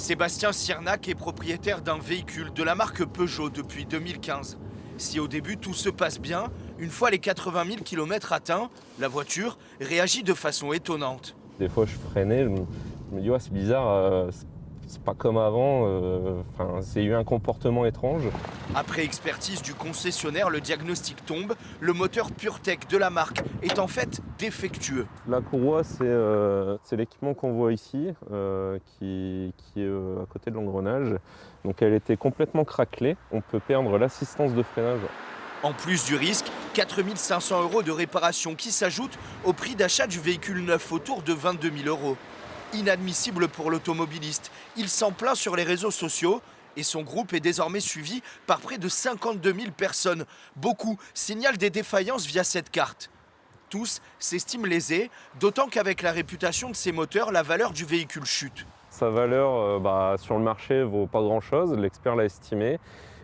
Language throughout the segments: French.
Sébastien Ciernac est propriétaire d'un véhicule de la marque Peugeot depuis 2015. Si au début tout se passe bien, une fois les 80 000 km atteints, la voiture réagit de façon étonnante. Des fois je freinais, je me dis ouais, c'est bizarre, c'est pas comme avant, c'est eu un comportement étrange. Après expertise du concessionnaire, le diagnostic tombe, le moteur PureTech de la marque est en fait défectueux. La courroie c'est l'équipement qu'on voit ici, qui est à côté de l'engrenage. Donc elle était complètement craquelée, on peut perdre l'assistance de freinage. En plus du risque, 4 500 € de réparation qui s'ajoutent au prix d'achat du véhicule neuf autour de 22 000 €. Inadmissible pour l'automobiliste. Il s'en plaint sur les réseaux sociaux et son groupe est désormais suivi par près de 52 000 personnes. Beaucoup signalent des défaillances via cette carte. Tous s'estiment lésés, d'autant qu'avec la réputation de ces moteurs, la valeur du véhicule chute. Sa valeur sur le marché vaut pas grand-chose, l'expert l'a estimé.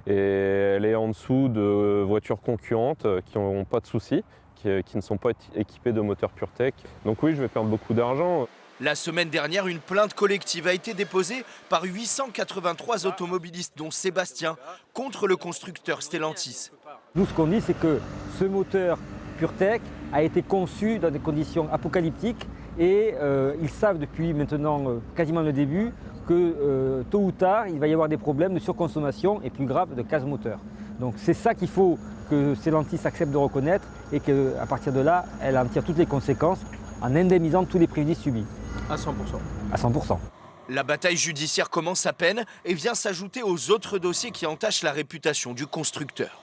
Et elle est en dessous de voitures concurrentes qui n'ont pas de soucis, qui ne sont pas équipées de moteurs PureTech. Donc oui, je vais perdre beaucoup d'argent. La semaine dernière, une plainte collective a été déposée par 883 automobilistes, dont Sébastien, contre le constructeur Stellantis. Nous, ce qu'on dit, c'est que ce moteur PureTech a été conçu dans des conditions apocalyptiques et ils savent depuis maintenant quasiment le début que tôt ou tard, il va y avoir des problèmes de surconsommation et plus grave de casse moteur. Donc c'est ça qu'il faut que Stellantis accepte de reconnaître et qu'à partir de là, elle en tire toutes les conséquences en indemnisant tous les préjudices subis. À 100%. À 100%. La bataille judiciaire commence à peine et vient s'ajouter aux autres dossiers qui entachent la réputation du constructeur.